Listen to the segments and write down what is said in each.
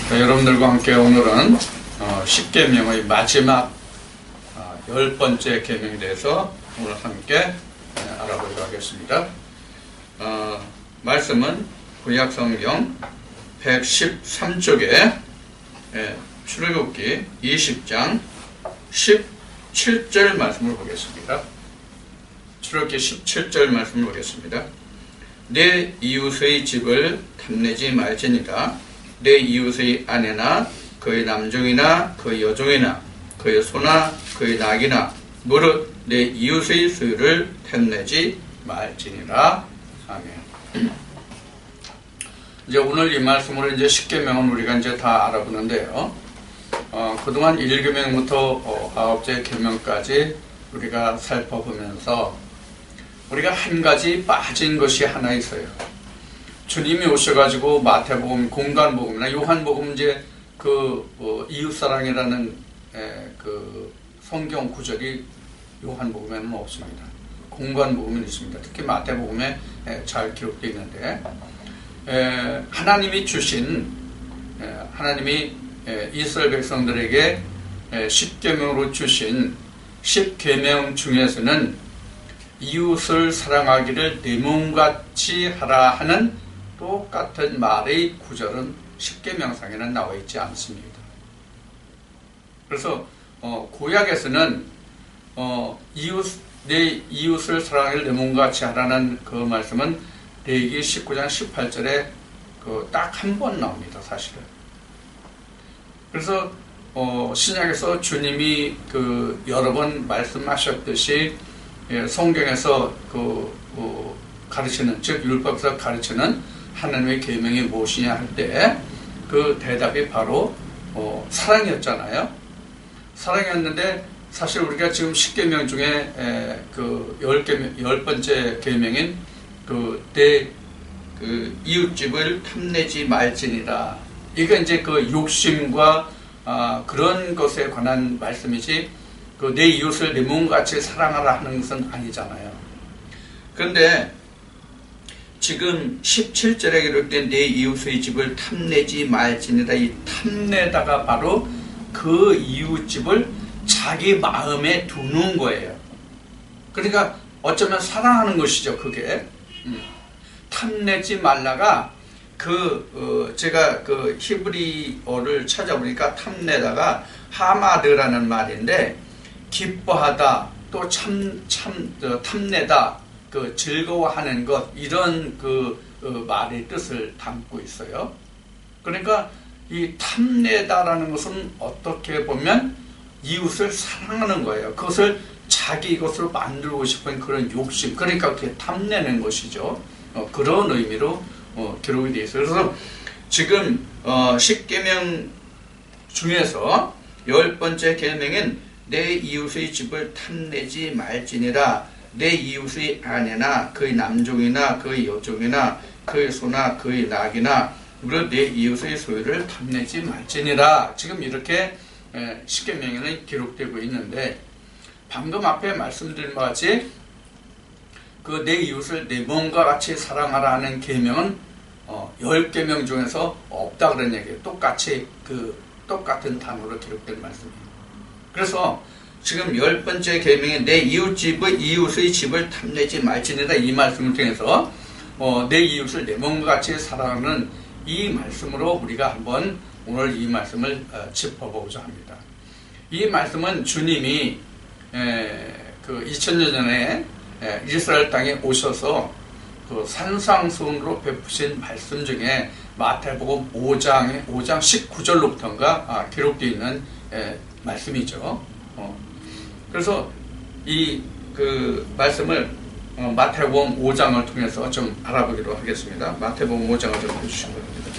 자, 여러분들과 함께 오늘은 10계명의 마지막 10번째 계명에 대해서 오늘 함께 알아보도록 하겠습니다. 말씀은 구약성경 113쪽에 출애굽기 20장 17절 말씀을 보겠습니다. 출애굽기 17절 말씀을 보겠습니다. 내 이웃의 집을 탐내지 말지니라. 내 이웃의 아내나 그의 남종이나 그의 여종이나 그의 소나 그의 낙이나 무릇 내 이웃의 소유를 탐내지 말지니라. 아멘. 이제 오늘 이 말씀으로 이제 10계명은 우리가 이제 다 알아보는데요. 그동안 1계명부터 9째 계명까지 우리가 살펴보면서 우리가 한 가지 빠진 것이 하나 있어요. 주님이 오셔가지고 마태복음, 공간복음이나 요한복음 이제 이웃사랑이라는 그 성경 구절이 요한복음에는 없습니다. 공간복음은 있습니다. 특히 마태복음에 잘 기록되어 있는데 하나님이 주신 하나님이 이스라엘 백성들에게 10계명으로 주신 10계명 중에서는 이웃을 사랑하기를 내 몸같이 하라 하는 똑같은 말의 구절은 10계명상에는 나와 있지 않습니다. 그래서 구약에서는 내 이웃을 사랑하기를 내 몸같이 하라는 그 말씀은 레위기 19장 18절에 딱 한 번 나옵니다. 사실은. 그래서 신약에서 주님이 여러 번 말씀하셨듯이 성경에서 가르치는, 즉 율법에서 가르치는 하나님의 계명이 무엇이냐 할 때 그 대답이 바로 사랑이었잖아요. 사랑이었는데 사실 우리가 지금 10계명 중에 10번째 계명인 내 이웃집을 탐내지 말지니라. 이게 이제 욕심과 그런 것에 관한 말씀이지 내 이웃을 내 몸같이 사랑하라 하는 것은 아니잖아요. 그런데 지금 17절에 기록된 내 이웃의 집을 탐내지 말지니라, 이 탐내다가 바로 그 이웃집을 자기 마음에 두는 거예요. 그러니까 어쩌면 사랑하는 것이죠. 그게 탐내지 말라가 제가 히브리어를 찾아보니까 탐내다가 하마드라는 말인데 기뻐하다, 또 탐내다, 즐거워하는 것, 이런 말의 뜻을 담고 있어요. 그러니까 이 탐내다라는 것은 어떻게 보면 이웃을 사랑하는 거예요. 그것을 자기 것으로 만들고 싶은 그런 욕심, 그러니까 그게 탐내는 것이죠. 그런 의미로 기록이 되어 있어요. 그래서 지금 10계명 중에서 10번째 계명인 내 이웃의 집을 탐내지 말지니라. 내 이웃의 아내나 그의 남종이나 그의 여종이나 그의 소나 그의 낙이나 무릇 내 이웃의 소유를 탐내지 말지니라. 지금 이렇게 10계명에는 기록되고 있는데, 방금 앞에 말씀드린 바와 같이 내 이웃을 내 몸과 같이 사랑하라 하는 계명은 10계명 중에서 없다 그런 얘기예요. 똑같이 똑같은 단어로 기록된 말씀이에요. 그래서 지금 10번째 계명에 내 이웃의 집을 탐내지 말지니라, 이 말씀을 통해서 내 이웃을 내 몸과 같이 사랑하는 이 말씀으로 우리가 한번 오늘 이 말씀을 짚어보고자 합니다. 이 말씀은 주님이 2000년 전에 이스라엘 땅에 오셔서 산상수훈으로 베푸신 말씀 중에 마태복음 5장 19절로부터인가 기록되어 있는 말씀이죠. 그래서 이 말씀을 마태복음 5장을 통해서 좀 알아보기로 하겠습니다. 마태복음 5장을 좀 해주시기 바랍니다.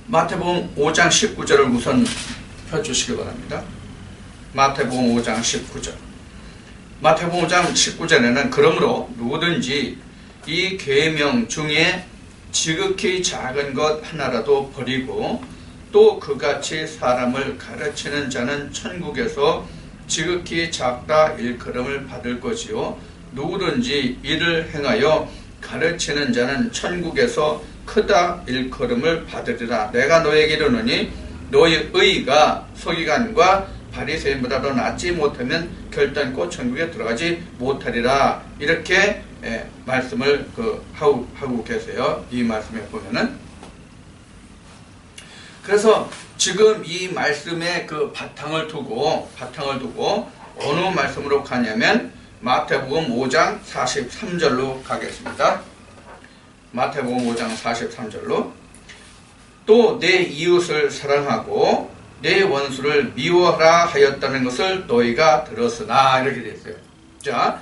마태복음 5장 19절을 우선 펴주시기 바랍니다. 마태복음 5장 19절. 마태복음 5장 19절에는 그러므로 누구든지 이 계명 중에 지극히 작은 것 하나라도 버리고 또 그같이 사람을 가르치는 자는 천국에서 지극히 작다 일컬음을 받을 것이요 누구든지 이를 행하여 가르치는 자는 천국에서 크다 일컬음을 받으리라. 내가 너에게 이르노니 너의 의가 서기관과 바리새인보다도 낫지 못하면 결단코 천국에 들어가지 못하리라. 이렇게 말씀을 하고 계세요. 이 말씀에 보면은. 그래서 지금 이 말씀의 그 바탕을 두고 어느 말씀으로 가냐면 마태복음 5장 43절로 가겠습니다. 마태복음 5장 43절로 또 내 이웃을 사랑하고 내 원수를 미워하라 하였다는 것을 너희가 들었으나 이렇게 되어 있어요. 자,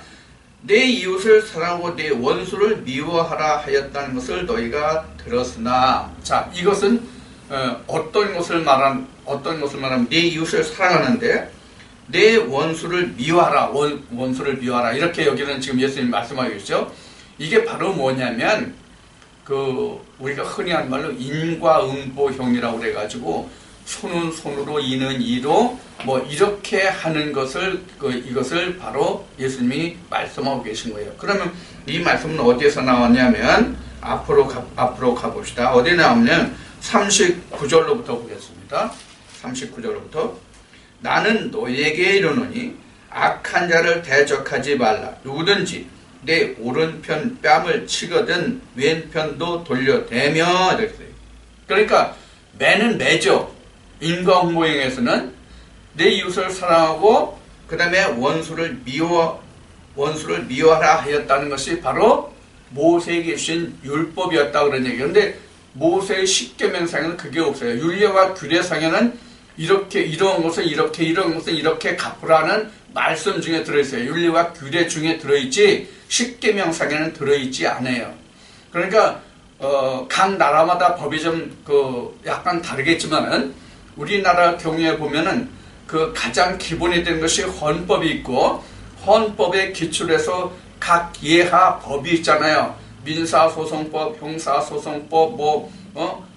내 이웃을 사랑하고 내 원수를 미워하라 하였다는 것을 너희가 들었으나, 자, 이것은 어떤 것을 말하면 내 이웃을 사랑하는데 내 원수를 미워하라, 원수를 미워하라 이렇게 여기는 지금 예수님 말씀하고 계시죠. 이게 바로 뭐냐면 우리가 흔히 하는 말로 인과응보형이라고 그래가지고 손은 손으로 이는 이로 뭐 이렇게 하는 것을 이것을 바로 예수님이 말씀하고 계신 거예요. 그러면 이 말씀은 어디에서 나왔냐면 앞으로 가봅시다. 어디 나오냐면 39절로부터 보겠습니다. 39절로부터 나는 너에게 이르노니 악한 자를 대적하지 말라. 누구든지 내 오른편 뺨을 치거든 왼편도 돌려대며 이렇게 돼요. 그러니까 매는 매죠. 인과응보행에서는 내 이웃을 사랑하고 그 다음에 원수를 미워하라 하였다는 것이 바로 모세에게 주신 율법이었다 그런 얘기예요. 그런데 모세의 십계명상에는 그게 없어요. 율례와 규례상에는 이렇게 이런 것은 이렇게 이런 것은 이렇게 갚으라는 말씀 중에 들어있어요. 율례와 규례 중에 들어있지 십계명상에는 들어있지 않아요. 그러니까 각 나라마다 법이 좀 약간 다르겠지만은 우리나라 경우에 보면은 가장 기본이 되는 것이 헌법이 있고 헌법에 기출해서 각 예하 법이 있잖아요. 민사소송법, 형사소송법,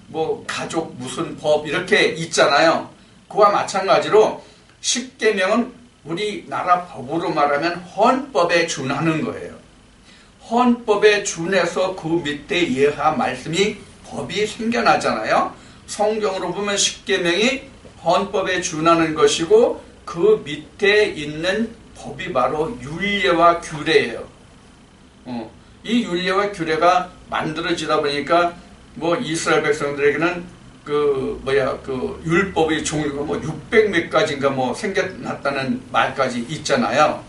뭐 가족 무슨 법 이렇게 있잖아요. 그와 마찬가지로 십계명은 우리나라 법으로 말하면 헌법에 준하는 거예요. 헌법에 준해서 그 밑에 예하 말씀이 법이 생겨나잖아요. 성경으로 보면 십계명이 헌법에 준하는 것이고 그 밑에 있는 법이 바로 율례와 규례예요. 이 율례와 규례가 만들어지다 보니까 뭐 이스라엘 백성들에게는 율법의 종류가 뭐 600 몇 가지인가 뭐 생겨났다는 말까지 있잖아요.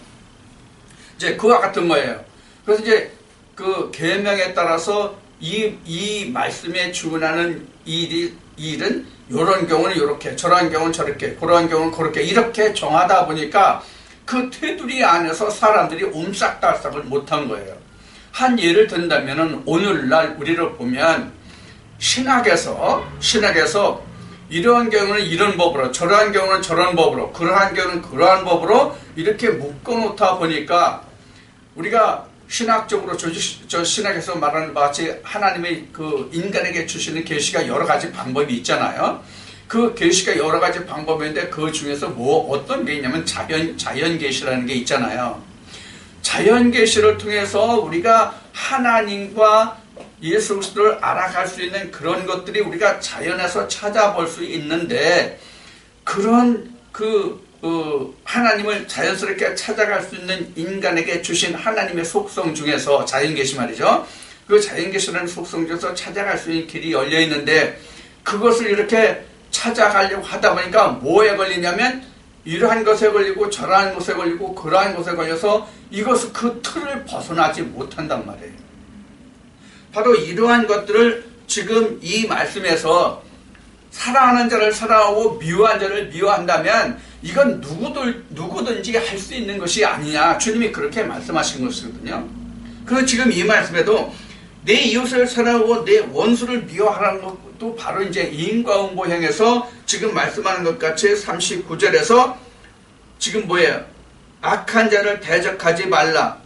이제 그와 같은 거예요. 그래서 이제 그 계명에 따라서 이 말씀에 준하는 일은 이런 경우는 이렇게, 저런 경우는 저렇게, 그런 경우는 그렇게 이렇게 정하다 보니까 그 테두리 안에서 사람들이 옴싹달싹을 못한 거예요. 한 예를 든다면은 오늘날 우리를 보면 신학에서 이러한 경우는 이런 법으로, 저러한 경우는 저런 법으로, 그러한 경우는 그러한 법으로 이렇게 묶어놓다 보니까 우리가 신학적으로 저 신학에서 말하는 바와 같이 하나님의 인간에게 주시는 계시가 여러 가지 방법이 있잖아요. 그 계시가 여러 가지 방법인데 그 중에서 어떤 게 있냐면 자연 계시라는 게 있잖아요. 자연 계시를 통해서 우리가 하나님과 예수 그리스도를 알아갈 수 있는 그런 것들이 우리가 자연에서 찾아볼 수 있는데 그런 하나님을 자연스럽게 찾아갈 수 있는 인간에게 주신 하나님의 속성 중에서 자연 계시 말이죠. 그 자연 계시라는 속성 중에서 찾아갈 수 있는 길이 열려 있는데 그것을 이렇게 찾아가려고 하다 보니까 뭐에 걸리냐면 이러한 것에 걸리고 저러한 것에 걸리고 그러한 것에 걸려서 이것을 그 틀을 벗어나지 못한단 말이에요. 바로 이러한 것들을 지금 이 말씀에서 사랑하는 자를 사랑하고 미워한 자를 미워한다면 이건 누구든지 할 수 있는 것이 아니냐. 주님이 그렇게 말씀하신 것이거든요. 그리고 지금 이 말씀에도 내 이웃을 사랑하고 내 원수를 미워하라는 것도 바로 이제 인과응보형에서 지금 말씀하는 것 같이 39절에서 지금 뭐예요? 악한 자를 대적하지 말라.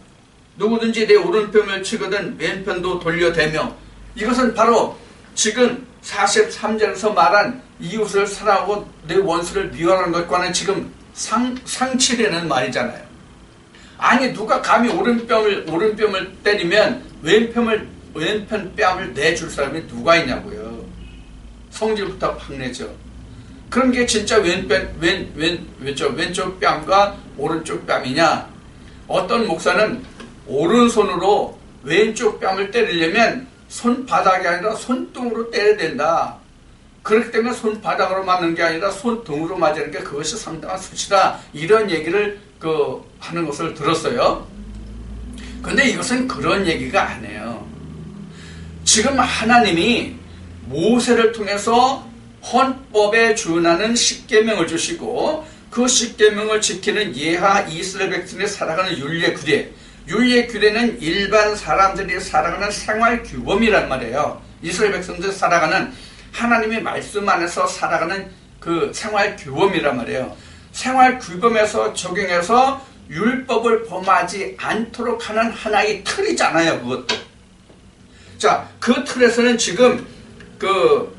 누구든지 내 오른편을 치거든 왼편도 돌려대며. 이것은 바로 지금 43절에서 말한 이웃을 사랑하고 내 원수를 미워하는 것과는 지금 상치라는 말이잖아요. 아니 누가 감히 오른뺨을 때리면 왼편 뺨을 내줄 사람이 누가 있냐고요. 성질부터 팍 내죠. 그런 게 진짜 왼쪽 뺨과 오른쪽 뺨이냐? 어떤 목사는 오른손으로 왼쪽 뺨을 때리려면 손바닥이 아니라 손등으로 때려야 된다. 그렇기 때문에 손바닥으로 맞는 게 아니라 손등으로 맞는 게 그것이 상당한 수치다. 이런 얘기를 하는 것을 들었어요. 근데 이것은 그런 얘기가 아니에요. 지금 하나님이 모세를 통해서 헌법에 준하는 십계명을 주시고 그 십계명을 지키는 예하 이스라엘 백성이 살아가는 율례 규례는 일반 사람들이 살아가는 생활 규범이란 말이에요. 이스라엘 백성들이 살아가는 하나님의 말씀 안에서 살아가는 그 생활 규범이란 말이에요. 생활 규범에서 적용해서 율법을 범하지 않도록 하는 하나의 틀이잖아요. 그것도. 자, 그 틀에서는 지금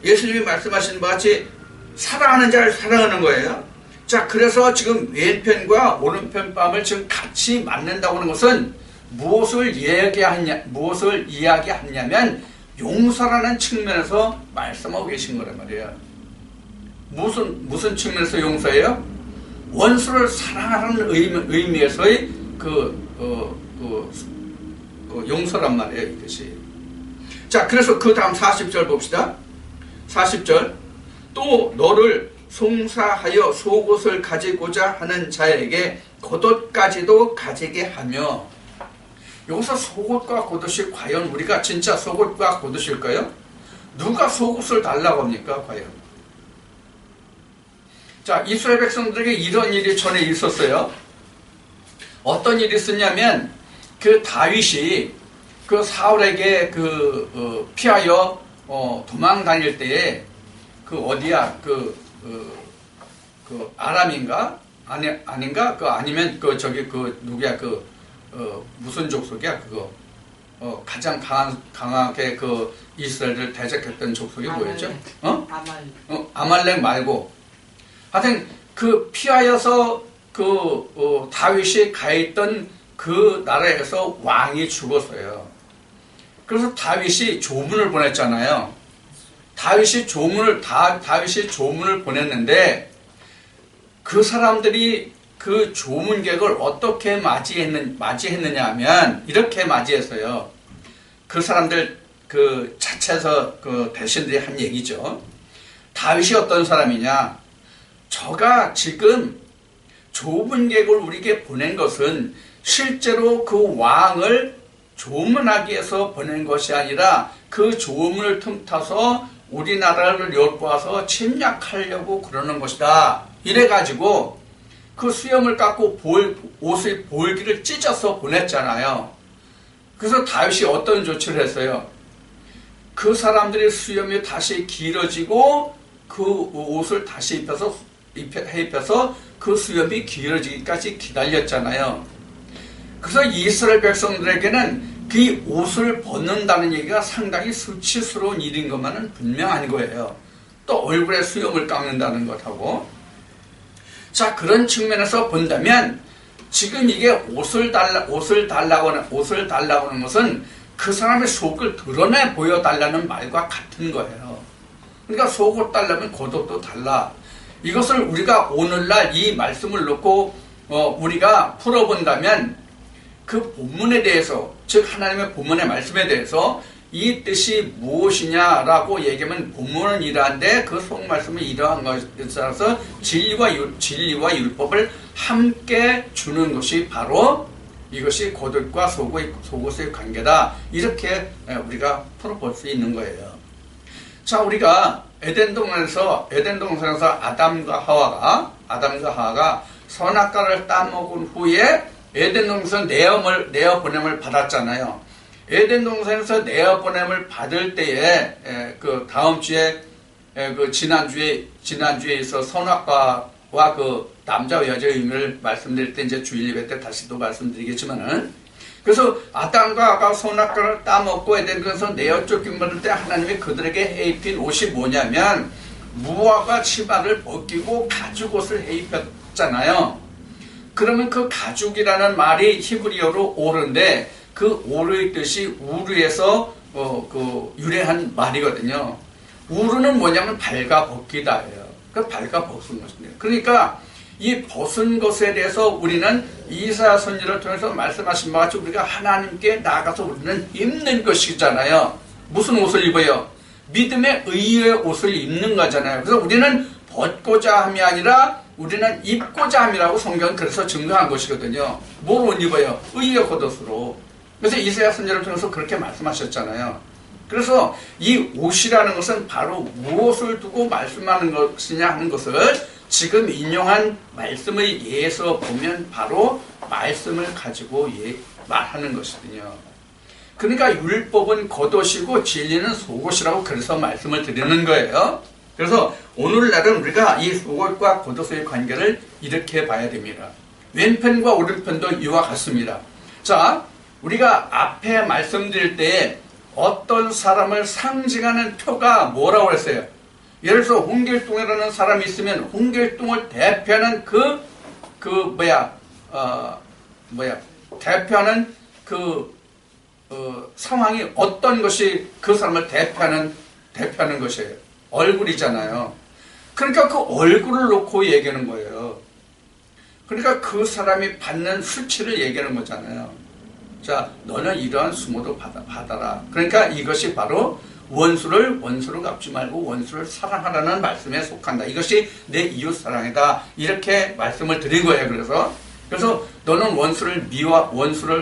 예수님이 말씀하신 바와 같이 사랑하는 자를 사랑하는 거예요. 자, 그래서 지금 왼편과 오른편 뺨을 지금 같이 맞는다고 하는 것은 무엇을 이야기하냐면 용서라는 측면에서 말씀하고 계신 거란 말이에요. 무슨 측면에서 용서예요? 원수를 사랑하는 의미에서의 용서란 말이에요, 이것이. 자, 그래서 그 다음 40절 봅시다. 40절. 또 너를 송사하여 속옷을 가지고자 하는 자에게 겉옷까지도 가지게 하며. 여기서 속옷과 겉옷이 과연 우리가 진짜 속옷과 겉옷일까요? 누가 속옷을 달라고 합니까, 과연? 자, 이스라엘 백성들에게 이런 일이 전에 있었어요. 어떤 일이 있었냐면 그 다윗이 그 사울에게 피하여 도망 다닐 때에 아람인가 아닌가 아니면 누구야 무슨 족속이야 그거 가장 강하게 이스라엘을 대적했던 족속이 뭐였죠? 아말렉 말고 하여튼 피하여서 다윗이 가있던 그 나라에서 왕이 죽었어요. 그래서 다윗이 조문을 보냈잖아요. 다윗이 조문을 보냈는데 그 사람들이 그 조문객을 어떻게 맞이했느냐 하면 이렇게 맞이했어요. 그 사람들 자체에서 대신들이 한 얘기죠. 다윗이 어떤 사람이냐? 저가 지금 조문객을 우리에게 보낸 것은 실제로 그 왕을 조문하기 위해서 보낸 것이 아니라 그 조문을 틈타서 우리나라를 엿보아서 침략하려고 그러는 것이다. 이래가지고 그 수염을 깎고 옷의 볼기를 찢어서 보냈잖아요. 그래서 다윗이 어떤 조치를 했어요? 그 사람들의 수염이 다시 길어지고 그 옷을 다시 입혀서 그 수염이 길어지기까지 기다렸잖아요. 그래서 이스라엘 백성들에게는 그 옷을 벗는다는 얘기가 상당히 수치스러운 일인 것만은 분명한 거예요. 또 얼굴에 수염을 깎는다는 것하고. 자, 그런 측면에서 본다면 지금 이게 옷을 달라고 하는 것은 그 사람의 속을 드러내 보여달라는 말과 같은 거예요. 그러니까 속옷 달라면 겉옷도 달라. 이것을 우리가 오늘날 이 말씀을 놓고 우리가 풀어본다면 그 본문에 대해서, 즉 하나님의 본문의 말씀에 대해서 이 뜻이 무엇이냐라고 얘기하면 본문은 이러한데 그 속말씀은 이러한 것에 따라서 진리와 율법을 함께 주는 것이 바로 이것이 겉옷과 속옷의 관계다. 이렇게 우리가 풀어볼 수 있는 거예요. 자, 우리가 에덴 동산에서 아담과 하와가 선악과를 따먹은 후에 에덴 동산 내어 보냄을 받았잖아요. 에덴 동산에서 내어 보냄을 받을 때에 그 다음 주에 지난주에 있어 선악과와 그 남자와 여자의 의미를 말씀드릴 때 이제 주일 예배 때 다시 또 말씀드리겠지만은, 그래서 아담과 하와가 선악과를 따먹고 에덴 동산에서 내어 쫓김 받을 때 하나님이 그들에게 해입힌 옷이 뭐냐면 무화과 치마를 벗기고 가죽옷을 찾잖아요. 그러면 그 가죽이라는 말이 히브리어로 오르인데 그 오르의 뜻이 우르에서 유래한 말이거든요. 우르는 뭐냐면 발가벗기다예요. 그 발가벗은 것입니다. 그러니까 이 벗은 것에 대해서 우리는 이사야 선지를 통해서 말씀하신 바와 같이 우리가 하나님께 나아가서 우리는 입는 것이잖아요. 무슨 옷을 입어요? 믿음의 의의 옷을 입는 거잖아요. 그래서 우리는 벗고자 함이 아니라 우리는 입고자 함이라고 성경은 그래서 증거한 것이거든요. 뭘 옷 입어요? 의의 겉옷으로. 그래서 이사야 선지를 통해서 그렇게 말씀하셨잖아요. 그래서 이 옷이라는 것은 바로 무엇을 두고 말씀하는 것이냐 하는 것을 지금 인용한 말씀의 예에서 보면 바로 말씀을 가지고 말하는 것이거든요. 그러니까 율법은 겉옷이고 진리는 속옷이라고 그래서 말씀을 드리는 거예요. 그래서 오늘날은 우리가 이 속옷과 겉옷의 관계를 이렇게 봐야 됩니다. 왼편과 오른편도 이와 같습니다. 자, 우리가 앞에 말씀드릴 때에 어떤 사람을 상징하는 표가 뭐라고 했어요? 예를 들어서 홍길동이라는 사람이 있으면 홍길동을 대표하는 대표하는 상황이 어떤 것이 그 사람을 대표하는 것이에요. 얼굴이잖아요. 그러니까 그 얼굴을 놓고 얘기하는 거예요. 그러니까 그 사람이 받는 수치를 얘기하는 거잖아요. 자, 너는 이러한 수모도 받아라. 그러니까 이것이 바로 원수를 갚지 말고 원수를 사랑하라는 말씀에 속한다. 이것이 내 이웃 사랑이다. 이렇게 말씀을 드린 거예요. 그래서 너는 원수를 미워하라고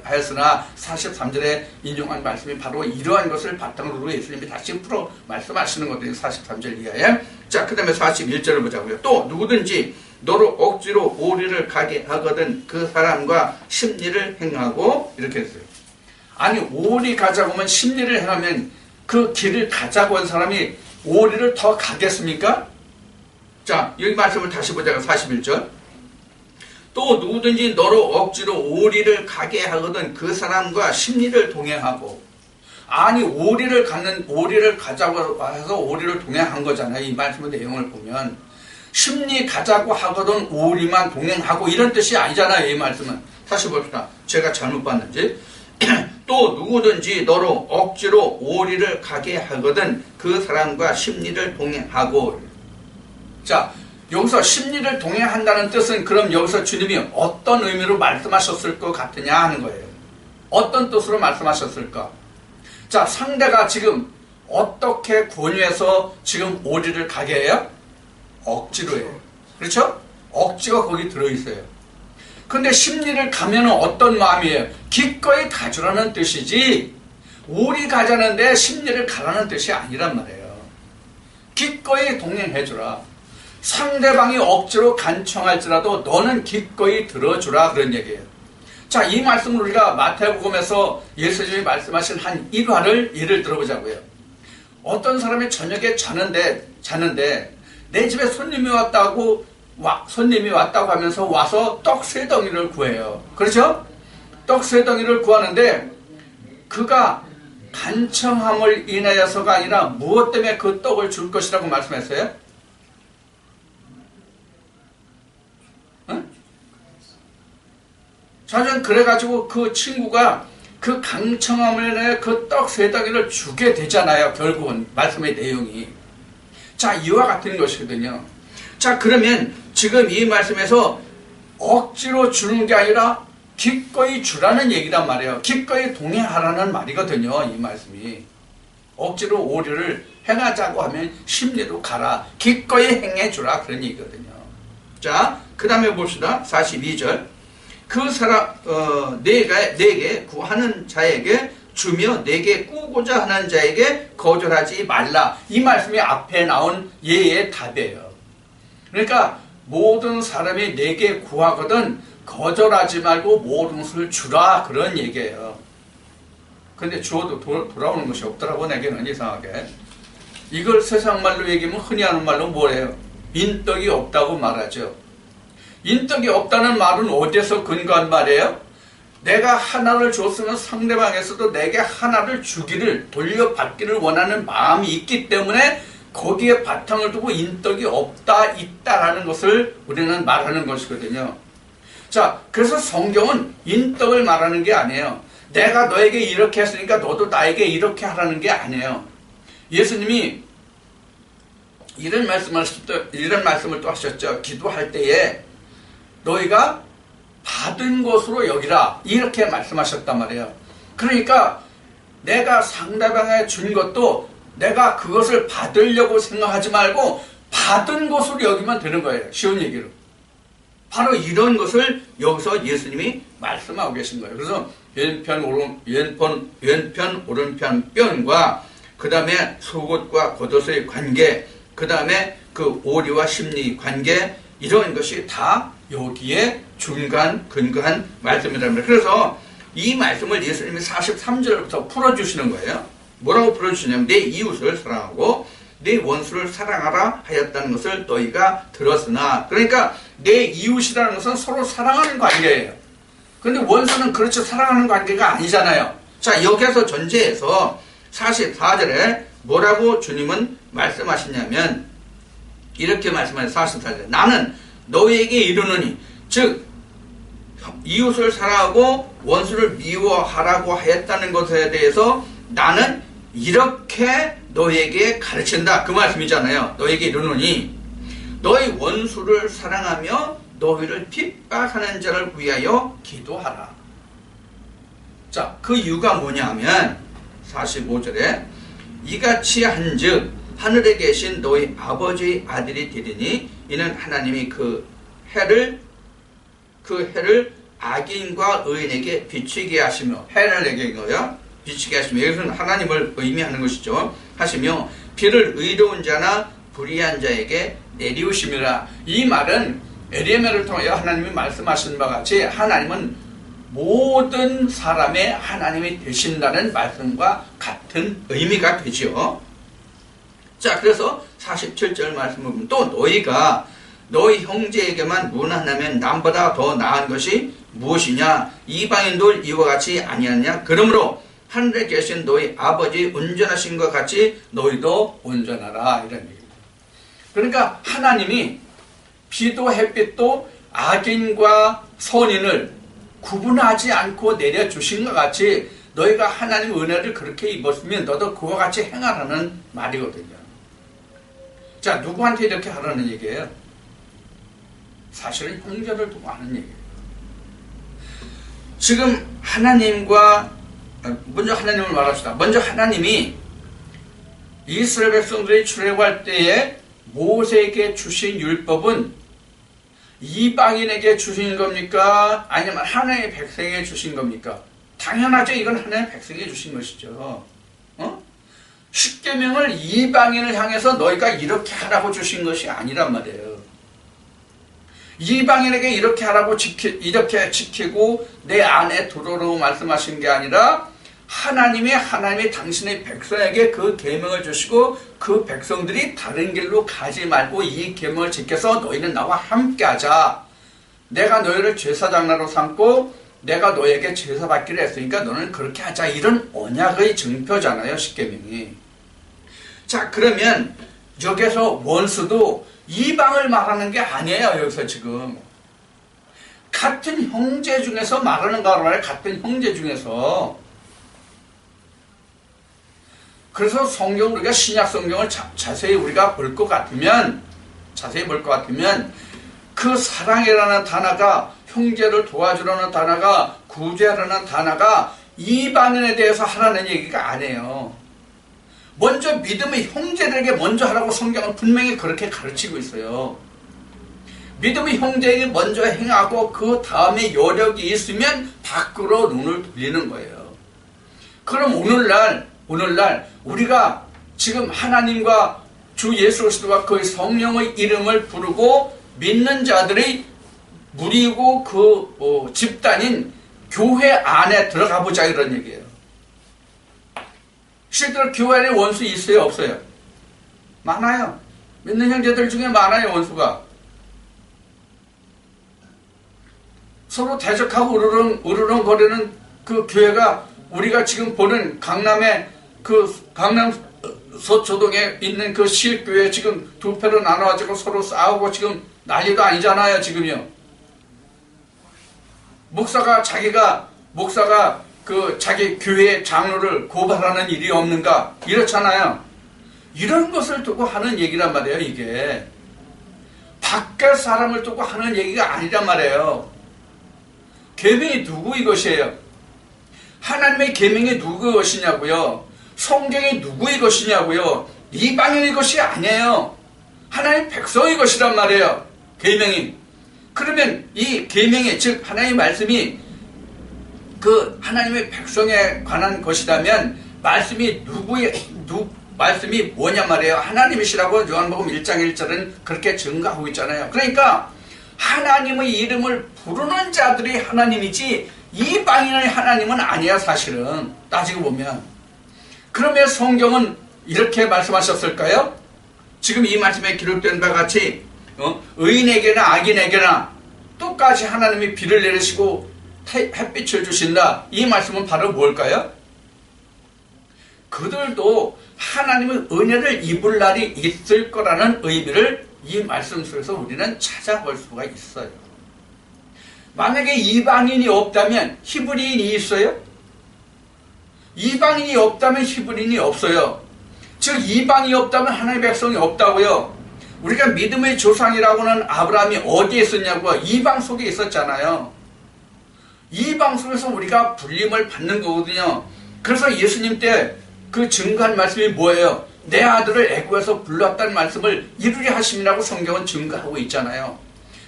하였으나 43절에 인용한 말씀이 바로 이러한 것을 바탕으로 두고 예수님이 다시 풀어 말씀하시는 거거든요. 43절 이하에. 자, 그 다음에 41절을 보자고요. 또 누구든지 너로 억지로 오리를 가게 하거든 그 사람과 심리를 행하고, 이렇게 했어요. 아니, 오리 가자고 하면 심리를 행하면 그 길을 가자고 한 사람이 오리를 더 가겠습니까? 자, 여기 말씀을 다시 보자고. 41절. 또 누구든지 너로 억지로 오리를 가게 하거든 그 사람과 심리를 동행하고. 아니, 오리를 가자고 해서 오리를 동행한 거잖아요. 이 말씀의 내용을 보면. 심리 가자고 하거든 오리만 동행하고 이런 뜻이 아니잖아요. 이 말씀은. 다시 봅시다. 제가 잘못 봤는지. 또 누구든지 너로 억지로 오리를 가게 하거든 그 사람과 심리를 동행하고. 자, 여기서 심리를 동행한다는 뜻은 그럼 여기서 주님이 어떤 의미로 말씀하셨을 것 같으냐 하는 거예요. 어떤 뜻으로 말씀하셨을까? 자, 상대가 지금 어떻게 권유해서 지금 오리를 가게 해요? 억지로 해요. 그렇죠? 억지가 거기 들어있어요. 근데 심리를 가면은 어떤 마음이에요? 기꺼이 가주라는 뜻이지, 오리 가자는데 심리를 가라는 뜻이 아니란 말이에요. 기꺼이 동행해주라. 상대방이 억지로 간청할지라도 너는 기꺼이 들어주라, 그런 얘기예요. 자, 이 말씀을 우리가 마태복음에서 예수님이 말씀하신 한 일화를 예를 들어보자고요. 어떤 사람이 저녁에 자는데 내 집에 손님이 왔다고 하면서 와서 떡 3덩이를 구해요. 그렇죠? 떡 3덩이를 구하는데 그가 간청함을 인하여서가 아니라 무엇 때문에 그 떡을 줄 것이라고 말씀했어요? 응? 자전 그래가지고 그 친구가 그 간청함을 인해 그 떡 3덩이를 주게 되잖아요. 결국은 말씀의 내용이. 자, 이와 같은 것이거든요. 자, 그러면 지금 이 말씀에서 억지로 주는 게 아니라 기꺼이 주라는 얘기란 말이에요. 기꺼이 동행하라는 말이거든요. 이 말씀이. 억지로 오리를 행하자고 하면 심리로 가라. 기꺼이 행해주라. 그런 얘기거든요. 자, 그 다음에 봅시다. 42절. 그 사람, 내게 구하는 자에게 주며 내게 꾸고자 하는 자에게 거절하지 말라. 이 말씀이 앞에 나온 예의 답이에요. 그러니까 모든 사람이 내게 구하거든 거절하지 말고 모든 것을 주라, 그런 얘기예요. 근데 주어도 돌아오는 것이 없더라고, 내게는. 이상하게. 이걸 세상 말로 얘기하면 흔히 하는 말로 뭐래요? 인덕이 없다고 말하죠. 인덕이 없다는 말은 어디에서 근거한 말이에요? 내가 하나를 줬으면 상대방에서도 내게 하나를 주기를, 돌려받기를 원하는 마음이 있기 때문에 거기에 바탕을 두고 인덕이 없다, 있다라는 것을 우리는 말하는 것이거든요. 자, 그래서 성경은 인덕을 말하는 게 아니에요. 내가 너에게 이렇게 했으니까 너도 나에게 이렇게 하라는 게 아니에요. 예수님이 이런 말씀을 또 하셨죠. 기도할 때에 너희가 받은 것으로 여기라, 이렇게 말씀하셨단 말이에요. 그러니까 내가 상대방에 준 것도 내가 그것을 받으려고 생각하지 말고 받은 것으로 여기면 되는 거예요. 쉬운 얘기로. 바로 이런 것을 여기서 예수님이 말씀하고 계신 거예요. 그래서 왼편 오른편 뼈과 그 다음에 속옷과 겉옷의 관계, 그 다음에 그 오리와 심리 관계, 이런 것이 다 여기에 근거한 말씀이랍니다. 그래서 이 말씀을 예수님이 43절부터 풀어주시는 거예요. 뭐라고 풀어주시냐면 내 이웃을 사랑하고 내 원수를 사랑하라 하였다는 것을 너희가 들었으나, 그러니까 내 이웃이라는 것은 서로 사랑하는 관계예요. 그런데 원수는 그렇죠, 사랑하는 관계가 아니잖아요. 자, 여기에서 전제해서 44절에 뭐라고 주님은 말씀하시냐면 이렇게 말씀하세요. 44절에 나는 너희에게 이르노니, 즉 이웃을 사랑하고 원수를 미워하라고 하였다는 것에 대해서 나는 이렇게 너희에게 가르친다, 그 말씀이잖아요. 너희에게 이르노니 너희 원수를 사랑하며 너희를 핍박하는 자를 위하여 기도하라. 자, 그 이유가 뭐냐면 45절에 이같이 한즉 하늘에 계신 너희 아버지의 아들이 되리니 이는 하나님이 그 해를 악인과 의인에게 비추게 하시며, 해를 내게 거요, 비추게 하시며, 이것은 하나님을 의미하는 것이죠. 하시며 비를 의로운 자나 불의한 자에게 내리우심이라. 이 말은 에레미야를 통하여 하나님이 말씀하신 바 같이 하나님은 모든 사람의 하나님이 되신다는 말씀과 같은 의미가 되죠. 자, 그래서 47절 말씀을 보면 또 너희가 너희 형제에게만 문안하면 남보다 더 나은 것이 무엇이냐, 이방인들 이와 같이 아니하냐. 그러므로 하늘에 계신 너희 아버지 온전하신 것 같이 너희도 온전하라, 이런 얘기입니다. 그러니까 하나님이 비도 햇빛도 악인과 선인을 구분하지 않고 내려주신 것 같이 너희가 하나님의 은혜를 그렇게 입었으면 너도 그와 같이 행하라는 말이거든요. 자, 누구한테 이렇게 하라는 얘기예요? 사실은 형제를 두고 하는 얘기예요. 지금 하나님과, 먼저 하나님을 말합시다. 먼저 하나님이 이스라엘 백성들이 출애굽할 때에 모세에게 주신 율법은 이방인에게 주신 겁니까? 아니면 하나님의 백성에게 주신 겁니까? 당연하죠. 이건 하나님의 백성에게 주신 것이죠. 십계명을 이방인을 향해서 너희가 이렇게 하라고 주신 것이 아니란 말이에요. 이방인에게 이렇게 하라고 이렇게 지키고 내 안에 들어오라고 말씀하신 게 아니라 하나님이 당신의 백성에게 그 계명을 주시고 그 백성들이 다른 길로 가지 말고 이 계명을 지켜서 너희는 나와 함께 하자. 내가 너희를 제사장나로 삼고 내가 너에게 제사 받기로 했으니까 너는 그렇게 하자. 이런 언약의 증표잖아요, 십계명이. 자, 그러면 여기서 원수도 이방을 말하는 게 아니에요. 여기서 지금 같은 형제 중에서 말하는 거란 말이에요. 같은 형제 중에서. 그래서 성경, 우리가 신약 성경을 자세히 우리가 볼 것 같으면 그 사랑이라는 단어가, 형제를 도와주라는 단어가, 구제라는 단어가 이방인에 대해서 하라는 얘기가 아니에요. 먼저 믿음의 형제들에게 먼저 하라고 성경은 분명히 그렇게 가르치고 있어요. 믿음의 형제에게 먼저 행하고 그 다음에 여력이 있으면 밖으로 눈을 돌리는 거예요. 그럼 오늘날 우리가 지금 하나님과 주 예수 그리스도와 그 성령의 이름을 부르고 믿는 자들의 무리고 그 집단인 교회 안에 들어가 보자, 이런 얘기예요. 실제로 교회 안에 원수 있어요, 없어요? 많아요. 믿는 형제들 중에 많아요, 원수가. 서로 대적하고 으르렁거리는 그 교회가 우리가 지금 보는 강남의 그 강남 서초동에 있는 그 시일교회 지금 두 패로 나눠가지고 서로 싸우고 지금 난리도 아니잖아요, 지금요. 목사가 그 자기 교회 장로를 고발하는 일이 없는가? 이렇잖아요. 이런 것을 두고 하는 얘기란 말이에요, 이게. 밖에 사람을 두고 하는 얘기가 아니란 말이에요. 계명이 누구 이것이에요? 하나님의 계명이 누구 것이냐고요? 성경이 누구 이것이냐고요? 이방인의 것이 아니에요. 하나님 백성의 것이란 말이에요. 계명이. 그러면 이 계명이, 즉 하나님의 말씀이 그 하나님의 백성에 관한 것이라면 말씀이 말씀이 뭐냐 말이에요. 하나님이시라고 요한복음 1장 1절은 그렇게 증거하고 있잖아요. 그러니까 하나님의 이름을 부르는 자들이 하나님이지 이방인의 하나님은 아니야, 사실은. 따지고 보면. 그러면 성경은 이렇게 말씀하셨을까요? 지금 이 말씀에 기록된 바와 같이 의인에게나 악인에게나 똑같이 하나님이 비를 내리시고 햇빛을 주신다. 이 말씀은 바로 뭘까요? 그들도 하나님의 은혜를 입을 날이 있을 거라는 의미를 이 말씀 속에서 우리는 찾아볼 수가 있어요. 만약에 이방인이 없다면 히브리인이 있어요? 이방인이 없다면 히브리인이 없어요. 즉 이방이 없다면 하나님의 백성이 없다고요. 우리가 믿음의 조상이라고는 아브라함이 어디에 있었냐고요? 이방 속에 있었잖아요. 이방 속에서 우리가 불림을 받는 거거든요. 그래서 예수님 때 그 증거한 말씀이 뭐예요? 내 아들을 애굽에서 불렀다는 말씀을 이루리 하심이라고 성경은 증거하고 있잖아요.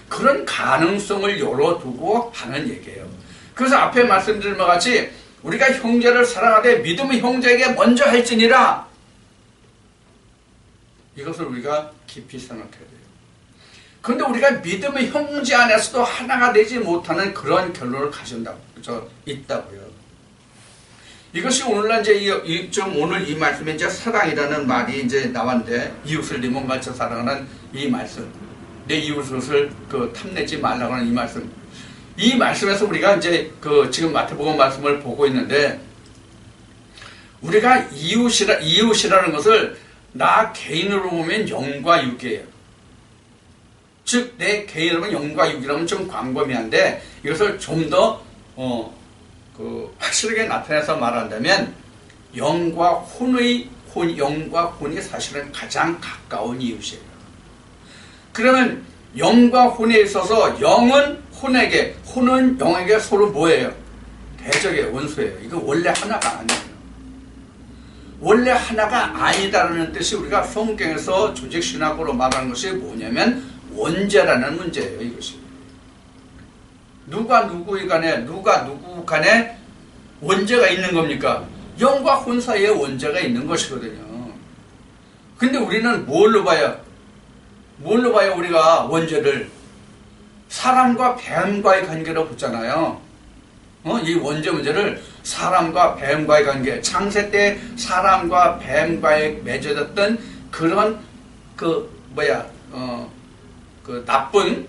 그런 가능성을 열어두고 하는 얘기예요. 그래서 앞에 말씀드린 것 같이 우리가 형제를 사랑하되 믿음의 형제에게 먼저 할지니라. 이것을 우리가 깊이 생각해야 돼요. 그런데 우리가 믿음의 형제 안에서도 하나가 되지 못하는 그런 결론을 가진다고 있다고요. 이것이 오늘날 오늘 이 말씀에 이제 사랑이라는 말이 이제 나왔는데, 이웃을 네 몸같이 사랑하는 이 말씀, 내 이웃을 탐내지 말라고 하는 이 말씀. 이 말씀에서 우리가 이제 지금 마태복음 말씀을 보고 있는데, 우리가 이웃이라는 것을 나 개인으로 보면 영과 육이에요. 즉, 내 개인으로 보면 영과 육이라면 좀 광범위한데, 이것을 좀 더, 확실하게 나타내서 말한다면, 영과 혼이 사실은 가장 가까운 이웃이에요. 그러면, 영과 혼에 있어서 영은 혼에게, 혼은 영에게 서로 뭐예요? 대적의 원수예요. 이거 원래 하나가 아니에요. 원래 하나가 아니다라는 뜻이 우리가 성경에서 조직신학으로 말하는 것이 뭐냐면 원죄라는 문제예요. 이것이 누가 누구 간에 원죄가 있는 겁니까? 영과 혼 사이에 원죄가 있는 것이거든요. 근데 우리는 뭘로 봐요? 우리가 원죄를 사람과 뱀과의 관계로 보잖아요. 이 원죄 문제를 사람과 뱀과의 관계, 창세 때 사람과 뱀과의 맺어졌던 그런 나쁜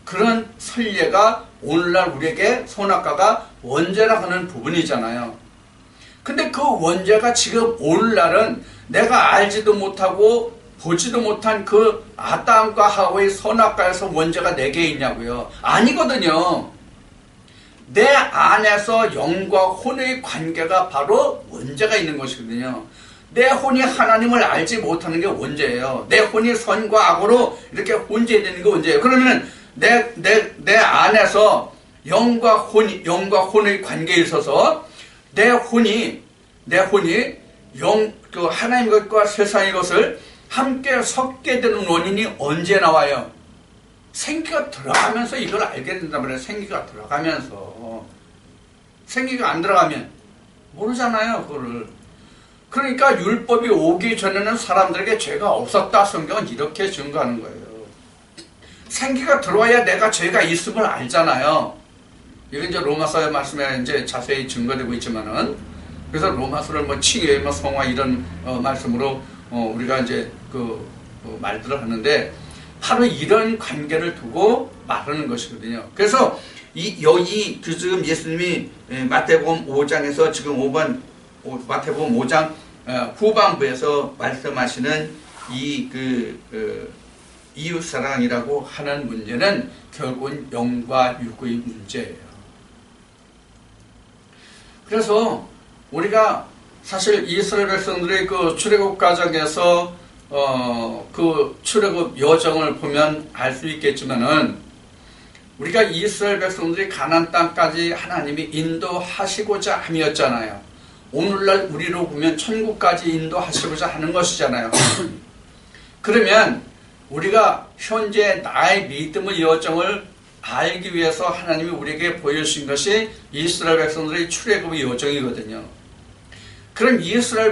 그런 선례가 오늘날 우리에게 선악과가 원죄라 하는 부분이잖아요. 근데 그 원죄가 지금 오늘날은 내가 알지도 못하고 보지도 못한 그 아담과 하와의 선악과에서 원죄가 내게 있냐고요? 아니거든요. 내 안에서 영과 혼의 관계가 바로 원죄가 있는 것이거든요. 내 혼이 하나님을 알지 못하는 게 원죄예요. 내 혼이 선과 악으로 이렇게 혼재되는 게 원죄예요. 그러면 내 안에서 영과 혼의 관계에 있어서 내 혼이 하나님 것과 세상의 것을 함께 섞게 되는 원인이 언제 나와요? 생기가 들어가면서 이걸 알게 된단 말이에요. 생기가 들어가면서. 생기가 안 들어가면 모르잖아요, 그거를. 그러니까 율법이 오기 전에는 사람들에게 죄가 없었다. 성경은 이렇게 증거하는 거예요. 생기가 들어와야 내가 죄가 있음을 알잖아요. 이게 이제 로마서의 말씀에 이제 자세히 증거되고 있지만은, 그래서 로마서를 칭의, 성화 이런 말씀으로 우리가 이제 말들을 하는데, 바로 이런 관계를 두고 말하는 것이거든요. 그래서 여기 지금 예수님이 마태복음 5장에서 지금 마태복음 5장 후반부에서 말씀하시는 이 이웃사랑이라고 하는 문제는 결국은 영과 육의 문제예요. 그래서 우리가 사실 이스라엘 백성들의 그 출애굽 과정에서 그 출애굽 여정을 보면 알 수 있겠지만은 우리가 이스라엘 백성들이 가나안 땅까지 하나님이 인도하시고자 함이었잖아요. 오늘날 우리로 보면 천국까지 인도하시고자 하는 것이잖아요. 그러면 우리가 현재 나의 믿음의 여정을 알기 위해서 하나님이 우리에게 보여주신 것이 이스라엘 백성들의 출애굽의 여정이거든요. 그럼 이스라엘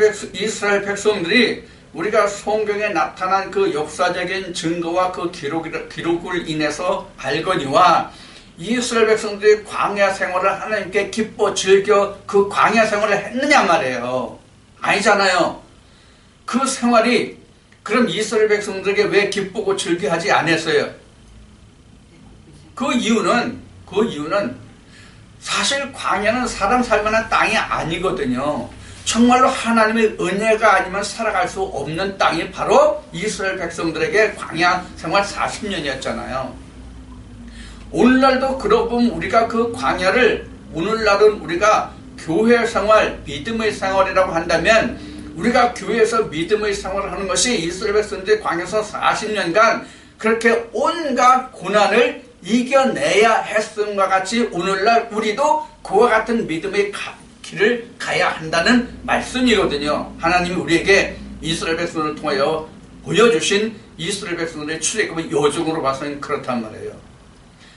백성들이 우리가 성경에 나타난 그 역사적인 증거와 그 기록을 인해서 알거니와 이스라엘 백성들이 광야 생활을 하나님께 기뻐 즐겨 그 광야 생활을 했느냐 말이에요. 아니잖아요. 그 생활이 그럼 이스라엘 백성들에게 왜 기쁘고 즐겨하지 않았어요? 그 이유는 사실 광야는 사람 살만한 땅이 아니거든요. 정말로 하나님의 은혜가 아니면 살아갈 수 없는 땅이 바로 이스라엘 백성들에게 광야 생활 40년이었잖아요. 오늘날도 그러고 보면 우리가 그 광야를 오늘날은 우리가 교회 생활, 믿음의 생활이라고 한다면 우리가 교회에서 믿음의 생활을 하는 것이 이스라엘 백성들이 광야에서 40년간 그렇게 온갖 고난을 이겨내야 했음과 같이 오늘날 우리도 그와 같은 믿음의 길을 가야 한다는 말씀이거든요. 하나님이 우리에게 이스라엘 백성을 통하여 보여주신 이스라엘 백성들의 출애굽의 여정으로 봐서는 그렇단 말이에요.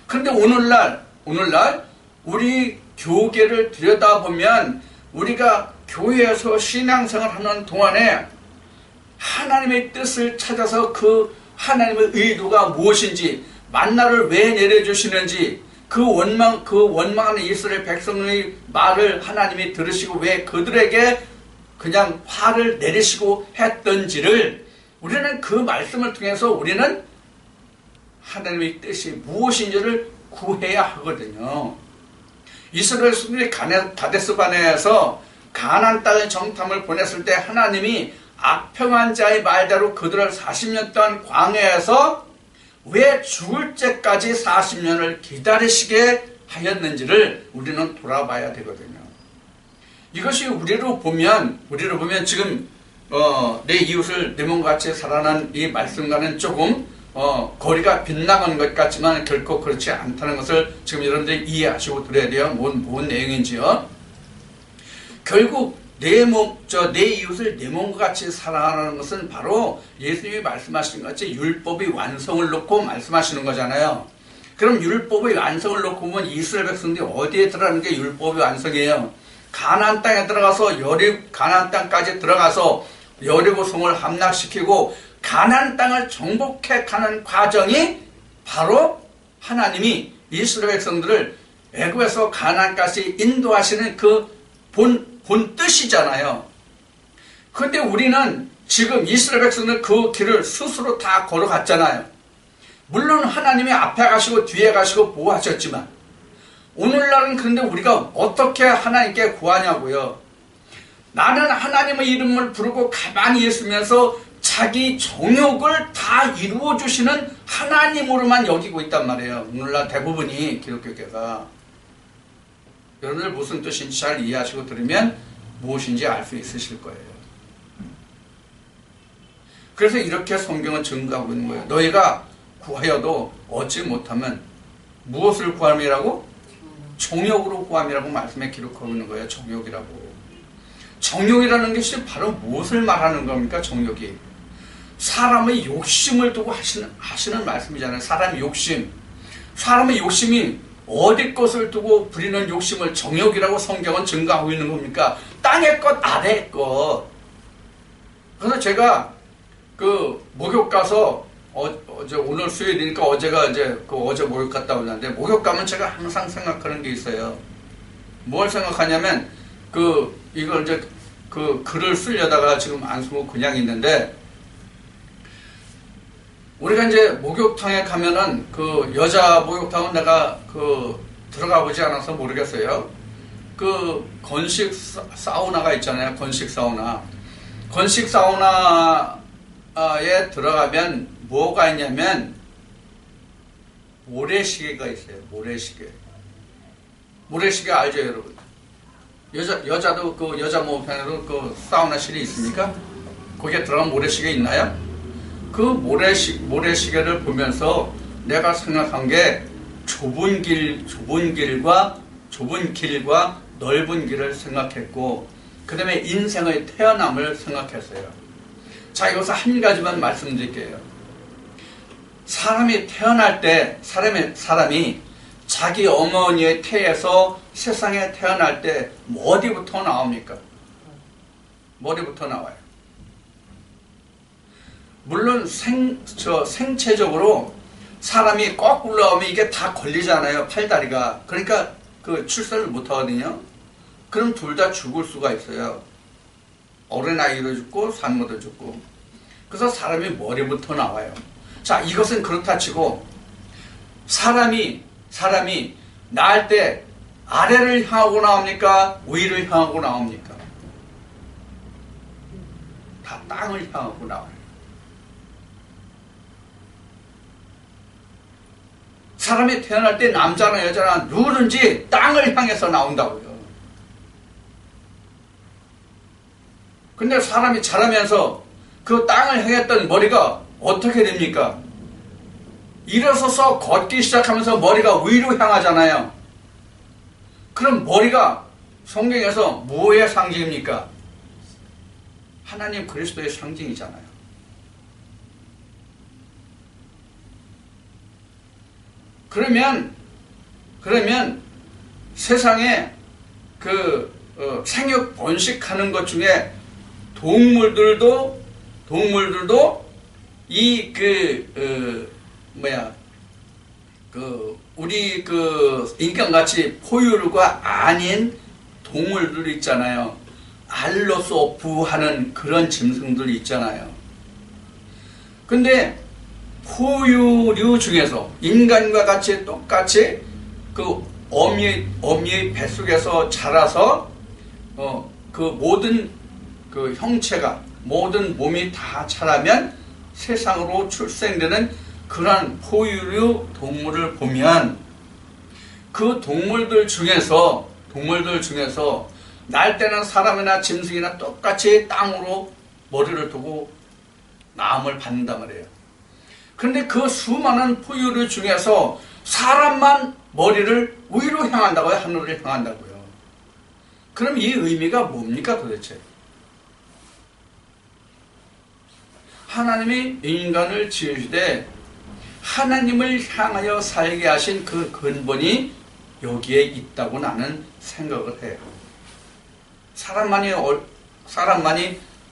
그런데 오늘날 우리 교계를 들여다보면 우리가 교회에서 신앙생활 하는 동안에 하나님의 뜻을 찾아서 그 하나님의 의도가 무엇인지, 만나를 왜 내려주시는지, 그 원망하는 이스라엘 백성의 말을 하나님이 들으시고 왜 그들에게 그냥 화를 내리시고 했던지를 우리는 그 말씀을 통해서 우리는 하나님의 뜻이 무엇인지를 구해야 하거든요. 이스라엘 백성들이 가데스 바네아에서 가나안 땅의 정탐을 보냈을 때 하나님이 악평한 자의 말대로 그들을 40년 동안 광야에서 왜 죽을 때까지 40년을 기다리시게 하였는지를 우리는 돌아봐야 되거든요. 이것이 우리로 보면 지금 내 이웃을 내 몸과 같이 사랑하는 이 말씀과는 조금 거리가 빗나가는 것 같지만 결코 그렇지 않다는 것을 지금 여러분들이 이해하시고 들어야 돼요. 뭔 내용인지요. 결국 내 이웃을 내 몸과 같이 사랑하는 것은 바로 예수님이 말씀하신 것 같이 율법의 완성을 놓고 말씀하시는 거잖아요. 그럼 율법의 완성을 놓고 보면 이스라엘 백성들이 어디에 들어가는 게 율법의 완성이에요? 가나안 땅에 들어가서 가나안 땅까지 들어가서 여리고성을 함락시키고 가나안 땅을 정복해 가는 과정이 바로 하나님이 이스라엘 백성들을 애굽에서 가나안까지 인도하시는 그 본 뜻이잖아요. 그런데 우리는 지금 이스라엘 백성들 그 길을 스스로 다 걸어갔잖아요. 물론 하나님이 앞에 가시고 뒤에 가시고 보호하셨지만 오늘날은 그런데 우리가 어떻게 하나님께 구하냐고요. 나는 하나님의 이름을 부르고 가만히 있으면서 자기 정욕을 다 이루어주시는 하나님으로만 여기고 있단 말이에요. 오늘날 대부분이 기독교계가. 여러분들 무슨 뜻인지 잘 이해하시고 들으면 무엇인지 알 수 있으실 거예요. 그래서 이렇게 성경은 증거하고 있는 거예요. 너희가 구하여도 얻지 못하면 무엇을 구함이라고? 정욕으로 구함이라고 말씀에 기록하고 있는 거예요. 정욕이라고. 정욕이라는 것이 바로 무엇을 말하는 겁니까? 정욕이. 사람의 욕심을 두고 하시는 말씀이잖아요. 사람의 욕심이 어디 것을 두고 부리는 욕심을 정욕이라고 성경은 증거하고 있는 겁니까? 땅의 것, 아래의 것. 그래서 제가 그 목욕 가서 어제 오늘 수요일이니까 어제가 이제 어제 목욕 갔다 왔는데 목욕 가면 제가 항상 생각하는 게 있어요. 뭘 생각하냐면 이걸 이제 글을 쓰려다가 지금 안 쓰고 그냥 있는데 우리가 이제 목욕탕에 가면은 여자 목욕탕은 내가 들어가 보지 않아서 모르겠어요. 건식 사우나가 있잖아요. 건식 사우나. 건식 사우나에 들어가면 뭐가 있냐면 모래시계가 있어요. 모래시계 알죠, 여러분? 여자도 그 여자 목욕탕에도 그 사우나실이 있습니까? 거기에 들어가면 모래시계 있나요? 그 모래시계를 보면서 내가 생각한 게 좁은 길과 넓은 길을 생각했고, 그 다음에 인생의 태어남을 생각했어요. 자, 여기서 한 가지만 말씀드릴게요. 사람이 태어날 때, 사람이 자기 어머니의 태에서 세상에 태어날 때 어디부터 나옵니까? 머리부터 나와요. 물론 생체적으로 사람이 거꾸로 나오면 이게 다 걸리잖아요. 팔다리가. 그러니까 그 출산을 못 하거든요. 그럼 둘 다 죽을 수가 있어요. 어린아이도 죽고 산모도 죽고. 그래서 사람이 머리부터 나와요. 자, 이것은 그렇다 치고 사람이 낳을 때 아래를 향하고 나옵니까? 위를 향하고 나옵니까? 다 땅을 향하고 나와요. 사람이 태어날 때 남자나 여자나 누구든지 땅을 향해서 나온다고요. 근데 사람이 자라면서 그 땅을 향했던 머리가 어떻게 됩니까? 일어서서 걷기 시작하면서 머리가 위로 향하잖아요. 그럼 머리가 성경에서 뭐의 상징입니까? 하나님 그리스도의 상징이잖아요. 그러면 세상에 생육 번식하는 것 중에 동물들도 우리 인간같이 포유류가 아닌 동물들 있잖아요. 알로서 부하는 그런 짐승들 있잖아요. 근데 포유류 중에서 인간과 같이 똑같이 그 어미의 뱃속에서 자라서 그 모든 그 형체가 모든 몸이 다 자라면 세상으로 출생되는 그러한 포유류 동물을 보면 그 동물들 중에서 날 때는 사람이나 짐승이나 똑같이 땅으로 머리를 두고 나음을 받는단 말이에요. 그런데 그 수많은 포유류 중에서 사람만 머리를 위로 향한다고요? 하늘을 향한다고요? 그럼 이 의미가 뭡니까 도대체? 하나님이 인간을 지으시되 하나님을 향하여 살게 하신 그 근본이 여기에 있다고 나는 생각을 해요. 사람만이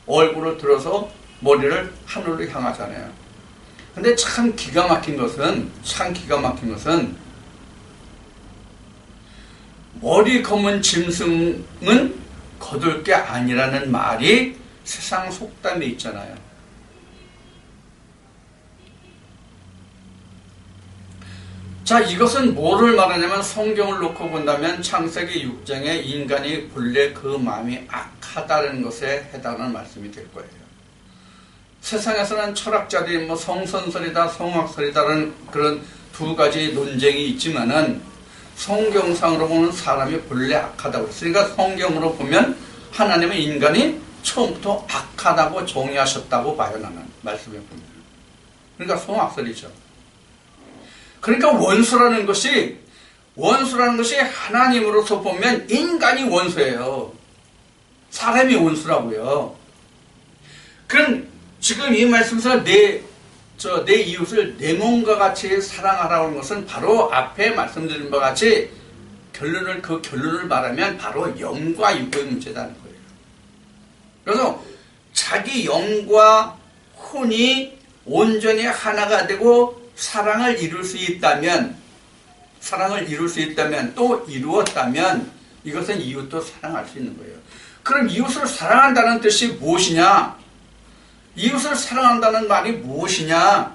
얼굴을 들어서 머리를 하늘로 향하잖아요. 근데 참 기가 막힌 것은 머리 검은 짐승은 거둘 게 아니라는 말이 세상 속담에 있잖아요. 자, 이것은 뭐를 말하냐면 성경을 놓고 본다면 창세기 6장에 인간이 본래 그 마음이 악하다는 것에 해당하는 말씀이 될 거예요. 세상에서는 철학자들이 성선설이다, 성악설이다라는 그런 두 가지 논쟁이 있지만은 성경상으로 보면 사람이 본래 악하다고 했으니까 성경으로 보면 하나님은 인간이 처음부터 악하다고 정의하셨다고 봐요, 나는 말씀에 보면. 그러니까 성악설이죠. 그러니까 원수라는 것이 하나님으로서 보면 인간이 원수예요. 사람이 원수라고요. 그럼 지금 이 말씀에서 내 이웃을 내 몸과 같이 사랑하라고 하는 것은 바로 앞에 말씀드린 바와 같이 그 결론을 말하면 바로 영과 육의 문제라는 거예요. 그래서 자기 영과 혼이 온전히 하나가 되고 사랑을 이룰 수 있다면 또 이루었다면 이것은 이웃도 사랑할 수 있는 거예요. 그럼 이웃을 사랑한다는 뜻이 무엇이냐? 이웃을 사랑한다는 말이 무엇이냐?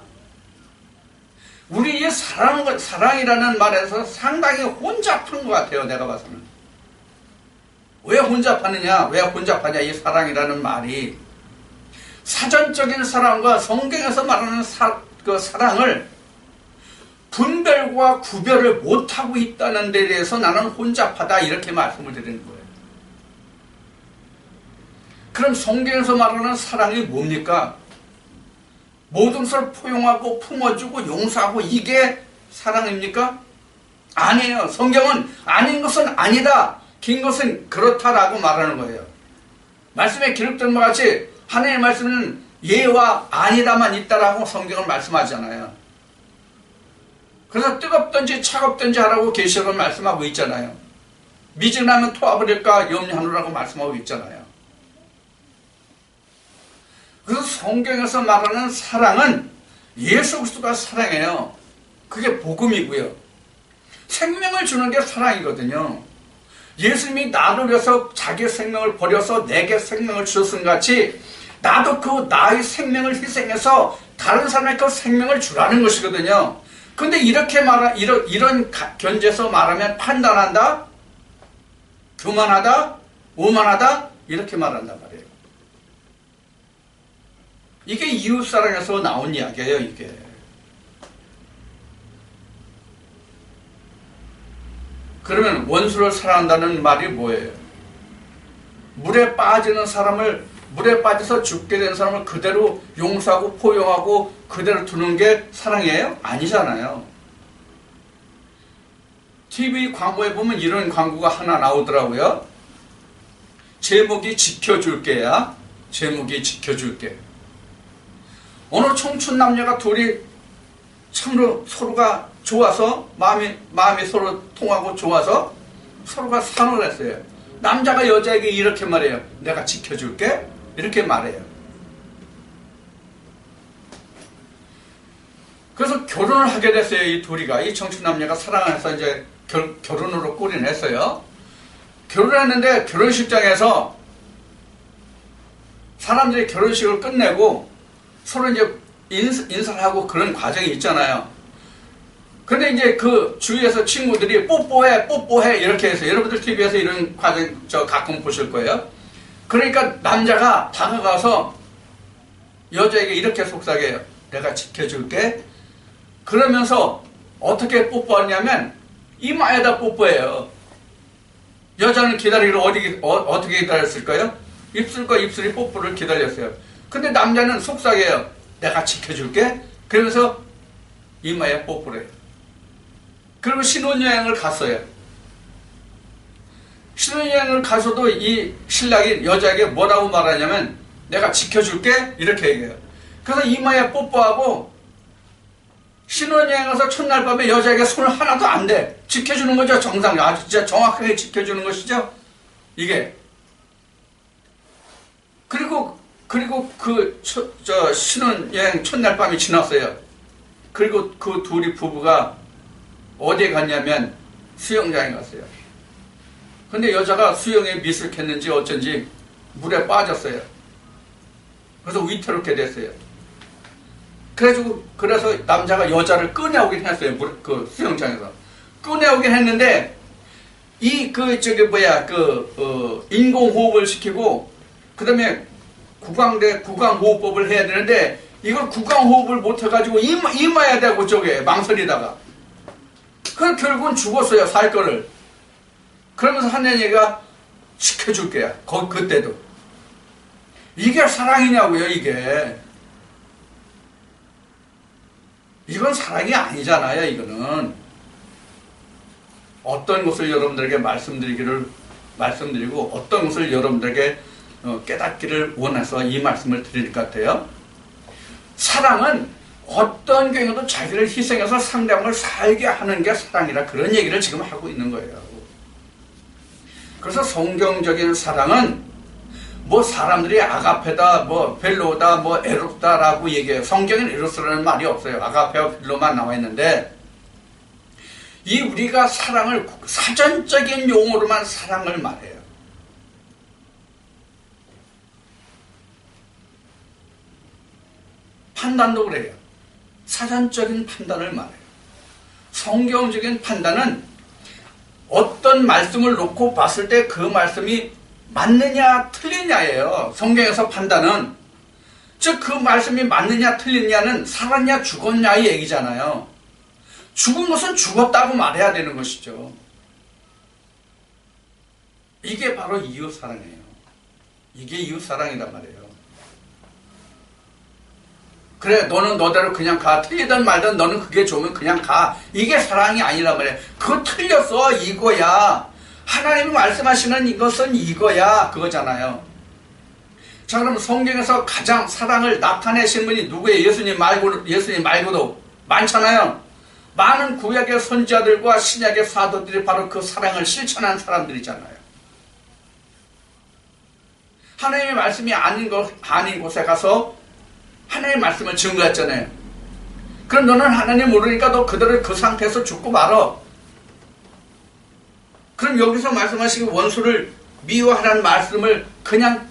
우리 이 사랑이라는 말에서 상당히 혼잡한 것 같아요. 내가 봐서는. 왜 혼잡하느냐? 이 사랑이라는 말이. 사전적인 사랑과 성경에서 말하는 그 사랑을 분별과 구별을 못하고 있다는 데 대해서 나는 혼잡하다 이렇게 말씀을 드리는 거예요. 그럼 성경에서 말하는 사랑이 뭡니까? 모든 것을 포용하고 품어주고 용서하고 이게 사랑입니까? 아니에요. 성경은 아닌 것은 아니다, 긴 것은 그렇다라고 말하는 거예요. 말씀에 기록된 바와 같이 하나님의 말씀은 예와 아니다만 있다라고 성경을 말씀하잖아요. 그래서 뜨겁든지 차갑든지 하라고 계시록을 말씀하고 있잖아요. 미진하면 토해버릴까 염려하노라고 말씀하고 있잖아요. 그래서 성경에서 말하는 사랑은 예수 그리스도가 사랑해요. 그게 복음이고요. 생명을 주는 게 사랑이거든요. 예수님이 나를 위해서 자기 생명을 버려서 내게 생명을 주셨은 같이 나도 그 나의 생명을 희생해서 다른 사람에게 그 생명을 주라는 것이거든요. 근데 이렇게 이런 견제에서 말하면 판단한다, 교만하다, 오만하다 이렇게 말한단 말이에요. 이게 이웃사랑에서 나온 이야기예요. 이게 그러면 원수를 사랑한다는 말이 뭐예요? 물에 빠지는 사람을, 물에 빠져서 죽게 된 사람을 그대로 용서하고 포용하고 그대로 두는 게 사랑이에요? 아니잖아요. TV 광고에 보면 이런 광고가 하나 나오더라고요. 제목이 지켜줄게야. 제목이 지켜줄게. 어느 청춘 남녀가 둘이 참으로 서로가 좋아서 마음이 서로 통하고 좋아서 서로가 산을 했어요. 남자가 여자에게 이렇게 말해요. 내가 지켜줄게. 이렇게 말해요. 그래서 결혼을 하게 됐어요. 이 둘이가. 이 청춘 남녀가 사랑해서 이제 결혼으로 꼬리냈어요. 결혼했는데 결혼식장에서 사람들이 결혼식을 끝내고 서로 이제 인사를 하고 그런 과정이 있잖아요. 근데 이제 그 주위에서 친구들이 뽀뽀해 이렇게 해서 여러분들 TV에서 이런 과정 가끔 보실 거예요. 그러니까 남자가 다가가서 여자에게 이렇게 속삭여요. 내가 지켜줄게. 그러면서 어떻게 뽀뽀하냐면 이마에다 뽀뽀해요. 여자는 기다리기를 어떻게 기다렸을까요? 입술과 입술이 뽀뽀를 기다렸어요. 근데 남자는 속삭여요. 내가 지켜줄게. 그러면서 이마에 뽀뽀를 해요. 그리고 신혼여행을 갔어요. 신혼여행을 가서도 이 신랑이 여자에게 뭐라고 말하냐면 내가 지켜줄게 이렇게 얘기해요. 그래서 이마에 뽀뽀하고 신혼여행 가서 첫날 밤에 여자에게 손을 하나도 안 대. 지켜주는 거죠. 정상. 아주 진짜 정확하게 지켜주는 것이죠. 이게. 그리고 그 신혼여행 첫날 밤이 지났어요. 그리고 그 둘이 부부가 어디에 갔냐면 수영장에 갔어요. 근데 여자가 수영에 미숙했는지 어쩐지 물에 빠졌어요. 그래서 위태롭게 됐어요. 그래서 남자가 여자를 꺼내오긴 했어요. 그 수영장에서. 꺼내오긴 했는데 인공호흡을 시키고 그 다음에 구강호흡법을 해야 되는데 이걸 구강호흡을 못해가지고 이마야 되고 망설이다가 그래서 결국은 죽었어요. 살 거를. 그러면서 하는 얘기가 지켜줄게요. 그때도. 이게 사랑이냐고요. 이건 사랑이 아니잖아요. 이거는 어떤 것을 여러분들에게 말씀드리고 어떤 것을 여러분들에게 깨닫기를 원해서 이 말씀을 드릴 것 같아요. 사랑은 어떤 경우도 자기를 희생해서 상대방을 살게 하는 게 사랑이라 그런 얘기를 지금 하고 있는 거예요. 그래서 성경적인 사랑은 뭐 사람들이 아가페다, 뭐 벨로다, 뭐 에로스다라고 얘기해요. 성경에는 에로스라는 말이 없어요. 아가페와 벨로만 나와 있는데 우리가 사랑을 사전적인 용어로만 사랑을 말해요. 판단도 그래요. 사전적인 판단을 말해요. 성경적인 판단은 어떤 말씀을 놓고 봤을 때 그 말씀이 맞느냐 틀리냐예요. 성경에서 판단은 즉 그 말씀이 맞느냐 틀리냐는 살았냐 죽었냐의 얘기잖아요. 죽은 것은 죽었다고 말해야 되는 것이죠. 이게 바로 이웃사랑이에요. 이게 이웃사랑이란 말이에요. 그래, 너는 너대로 그냥 가. 틀리든 말든 너는 그게 좋으면 그냥 가. 이게 사랑이 아니란 말이에요. 그거 틀렸어. 이거야. 하나님이 말씀하시는 이것은 이거야. 그거잖아요. 자, 그럼 성경에서 가장 사랑을 나타내신 분이 누구예요? 예수님 말고도 많잖아요. 많은 구약의 선지자들과 신약의 사도들이 바로 그 사랑을 실천한 사람들이잖아요. 하나님의 말씀이 아닌 곳에 가서 하나님의 말씀을 증거했잖아요. 그럼 너는 하나님 모르니까 너 그대로 그 상태에서 죽고 말어. 그럼 여기서 말씀하신 원수를 미워하라는 말씀을 그냥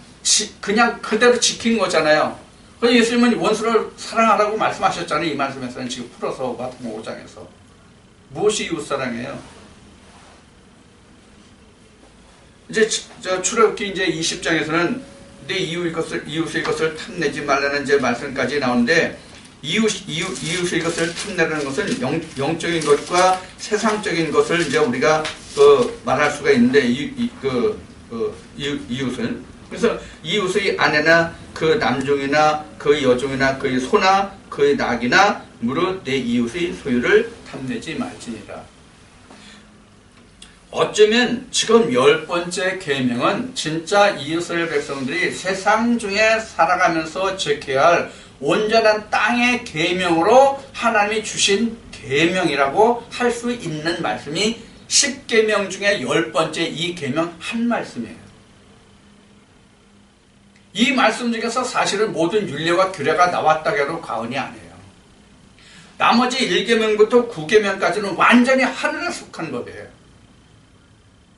그대로 지킨 거잖아요. 그래서 예수님은 원수를 사랑하라고 말씀하셨잖아요. 이 말씀에서는 지금 풀어서 마태복음 5장에서. 무엇이 이웃사랑이에요? 이제 출애굽기 이제 20장에서는 내 이웃의 것을 탐내지 말라는 이제 말씀까지 나오는데, 이웃의 것을 탐내라는 것은 영적인 것과 세상적인 것을 이제 우리가 말할 수가 있는데, 이웃은. 그래서 이웃의 아내나 그 남종이나 그 여종이나 그의 소나 그의 낙이나 무릇 내 이웃의 소유를 탐내지 말지니라. 어쩌면 지금 10번째 계명은 진짜 이스라엘 백성들이 세상 중에 살아가면서 지켜야 할 온전한 땅의 계명으로 하나님이 주신 계명이라고 할 수 있는 말씀이 10계명 중에 10번째 이 계명 한 말씀이에요. 이 말씀 중에서 사실은 모든 율례와 규례가 나왔다고 해도 과언이 아니에요. 나머지 1계명부터 9계명까지는 완전히 하늘에 속한 법이에요.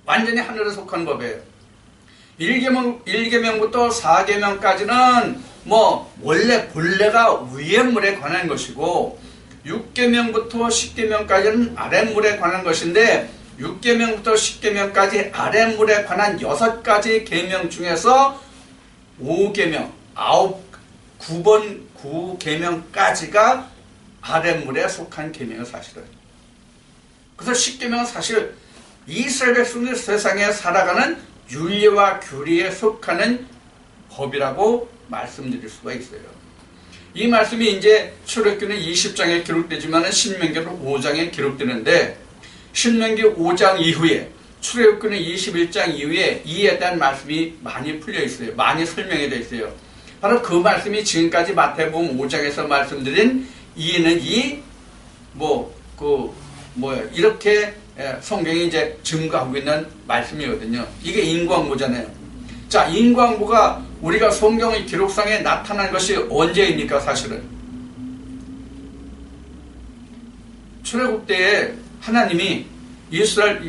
완전히 하늘에 속한 법이에요. 1계명부터 4계명까지는 원래 본래가 위의 물에 관한 것이고, 6계명부터 10계명까지는 아랫물에 관한 것인데, 6계명부터 10계명까지 아랫물에 관한 6가지 계명 중에서 5계명, 9계명까지가 아랫물에 속한 계명이에요, 사실은. 그래서 10계명은 사실 이스라엘 백성들이 세상에 살아가는 율례와 규례에 속하는 법이라고 말씀드릴 수가 있어요. 이 말씀이 이제 출애굽기는 20장에 기록되지만 신명기는 5장에 기록되는데, 신명기 5장 이후에 출애굽기는 21장 이후에 이에 대한 말씀이 많이 풀려 있어요. 많이 설명이 되어 있어요. 바로 그 말씀이 지금까지 마태복음 5장에서 말씀드린 이는 이렇게 성경이 이제 증거하고 있는 말씀이거든요. 이게 인과응보잖아요. 자, 인과응보가 우리가 성경의 기록상에 나타난 것이 언제입니까? 사실은 출애굽 때에 하나님이 이스라엘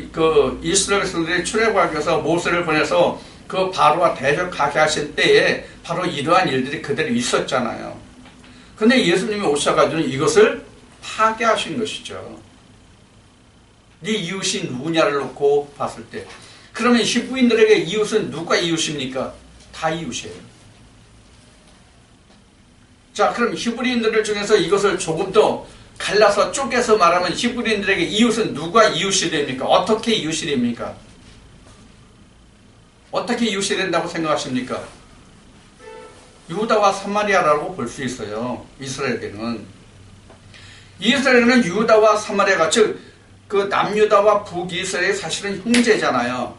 백성들이 출애굽하기 위해서 모세를 보내서 그 바로와 대적하게 하신 때에 바로 이러한 일들이 그대로 있었잖아요. 근데 예수님이 오셔가지고 이것을 파괴하신 것이죠. 네 이웃이 누구냐를 놓고 봤을 때, 그러면 히브리인들에게 이웃은 누가 이웃입니까? 다 이웃이에요. 자, 그럼 히브리인들 중에서 이것을 조금 더 갈라서 쪼개서 말하면 히브리인들에게 이웃은 누가 이웃이 됩니까? 어떻게 이웃이 됩니까? 어떻게 이웃이 된다고 생각하십니까? 유다와 사마리아라고 볼 수 있어요. 이스라엘에게는 유다와 사마리아가, 즉 그 남유다와 북이스라엘이 사실은 형제잖아요.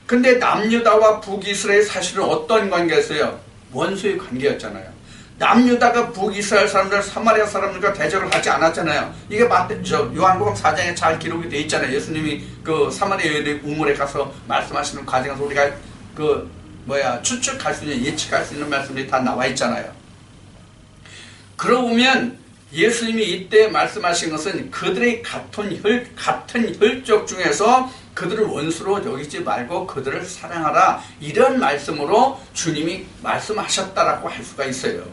근데 남유다와 북이스라엘이 사실은 어떤 관계였어요? 원수의 관계였잖아요. 남유다가 북이스라엘 사람들, 사마리아 사람들과 대적을 하지 않았잖아요. 이게 요한복음 4장에 잘 기록이 되어 있잖아요. 예수님이 그 사마리아 여인의 우물에 가서 말씀하시는 과정에서 우리가 추측할 수 있는, 예측할 수 있는 말씀들이 다 나와 있잖아요. 그러고 보면 예수님이 이때 말씀하신 것은 그들의 같은 혈족 중에서 그들을 원수로 여기지 말고 그들을 사랑하라, 이런 말씀으로 주님이 말씀하셨다라고 할 수가 있어요.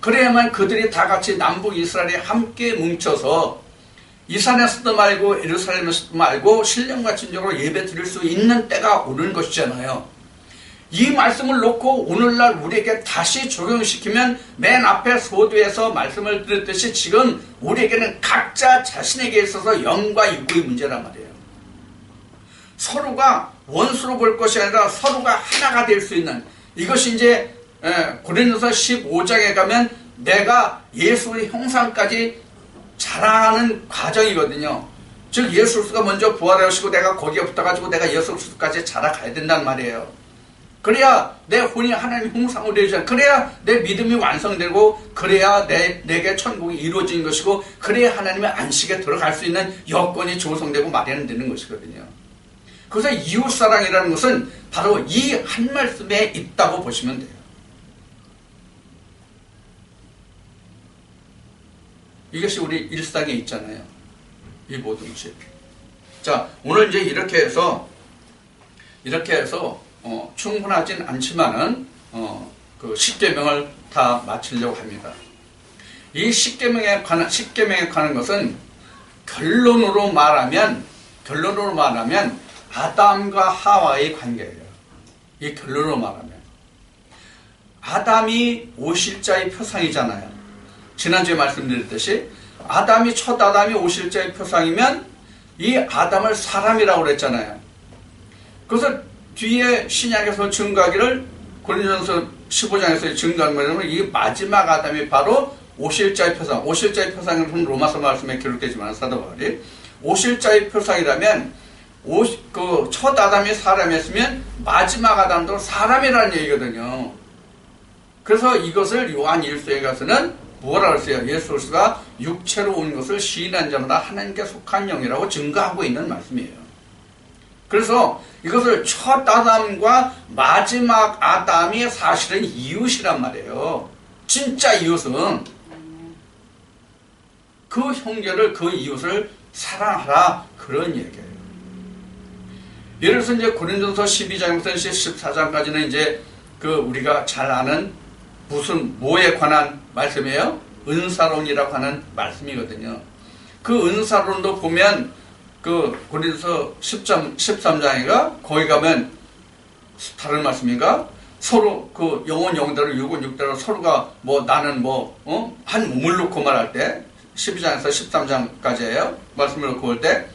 그래야만 그들이 다 같이 남북 이스라엘에 함께 뭉쳐서 이 산에서도 말고 예루살렘에서도 말고 신령과 진정으로 예배 드릴 수 있는 때가 오는 것이잖아요. 이 말씀을 놓고 오늘날 우리에게 다시 적용시키면 맨 앞에 서두에서 말씀을 드렸듯이 지금 우리에게는 각자 자신에게 있어서 영과 육의 문제란 말이에요. 서로가 원수로 볼 것이 아니라 서로가 하나가 될 수 있는, 이것이 이제 고린도서 15장에 가면 내가 예수의 형상까지 자라는 과정이거든요. 즉 예수 그리스도가 먼저 부활하시고 내가 거기에 붙어가지고 내가 예수 그리스도까지 자라가야 된단 말이에요. 그래야 내 혼이 하나님 형상으로 되잖아요. 그래야 내 믿음이 완성되고, 그래야 내게 천국이 이루어진 것이고, 그래야 하나님의 안식에 들어갈 수 있는 여건이 조성되고 마련되는 것이거든요. 그래서 이웃사랑이라는 것은 바로 이 한 말씀에 있다고 보시면 돼요. 이것이 우리 일상에 있잖아요. 이 모든 것이. 자, 오늘 이제 이렇게 해서 충분하진 않지만은 그 십계명을 다 마치려고 합니다. 이 십계명에 관한 것은 결론으로 말하면 아담과 하와의 관계예요. 이 결론으로 말하면 아담이 오실자의 표상이잖아요. 지난주에 말씀드렸듯이 첫 아담이 오실자의 표상이면 이 아담을 사람이라고 그랬잖아요. 그래서 뒤에 신약에서 증거하기를 고린도전서 15장에서 증거하면 이 마지막 아담이 바로 오실자의 표상. 오실자의 표상은 로마서 말씀에 기록되지만 사도 바울이 오실자의 표상이라면 첫 아담이 사람이었으면 마지막 아담도 사람이라는 얘기거든요. 그래서 이것을 요한 1서에 가서는 뭐라 그랬어요? 예수 그리스도가 육체로 온 것을 시인한 자마다 하나님께 속한 영이라고 증거하고 있는 말씀이에요. 그래서 이것을 첫 아담과 마지막 아담이 사실은 이웃이란 말이에요. 진짜 이웃은 그 형제를, 그 이웃을 사랑하라, 그런 얘기예요. 예를 들어서 이제 고린도서 12장부터 14장까지는 이제 우리가 잘 아는 뭐에 관한 말씀이에요? 은사론이라고 하는 말씀이거든요. 그 은사론도 보면 고린도서 13장인가? 거기 가면 다른 말씀인가? 서로 영혼 영대로 육은 육대로 서로가 나는 한 몸을 놓고 말할 때 12장에서 13장까지예요. 말씀을 놓고 볼 때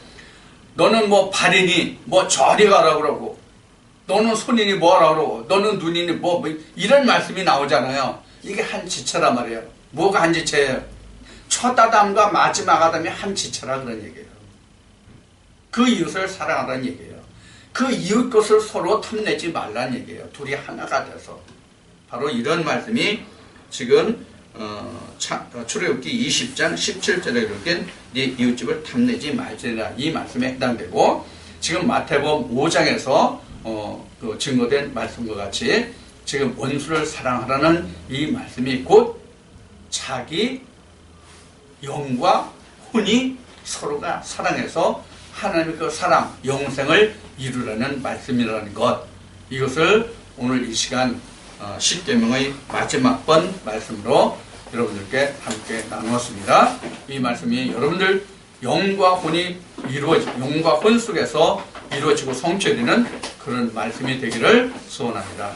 너는 발이니 저리 가라 그러고, 너는 손이니 뭐하라 그러고, 너는 눈이니 이런 말씀이 나오잖아요. 이게 한 지체란 말이에요. 뭐가 한 지체예요? 첫 아담과 마지막 아담이 한 지체라 그런 얘기예요. 그 이웃을 사랑하라는 얘기예요. 그 이웃 것을 서로 탐내지 말라는 얘기예요. 둘이 하나가 돼서. 바로 이런 말씀이 지금 출애굽기 20장 17절에 이렇게 네 이웃집을 탐내지 말지라, 이 말씀에 해당되고, 지금 마태복음 5장에서 증거된 말씀과 같이 지금 원수를 사랑하라는 이 말씀이 곧 자기 영과 혼이 서로가 사랑해서 하나님의 그 사랑, 영생을 이루라는 말씀이라는 것, 이것을 오늘 이 시간 십계명의 마지막 번 말씀으로 여러분들께 함께 나누었습니다. 이 말씀이 여러분들 영과 혼 속에서 이루어지고 성취되는 그런 말씀이 되기를 소원합니다.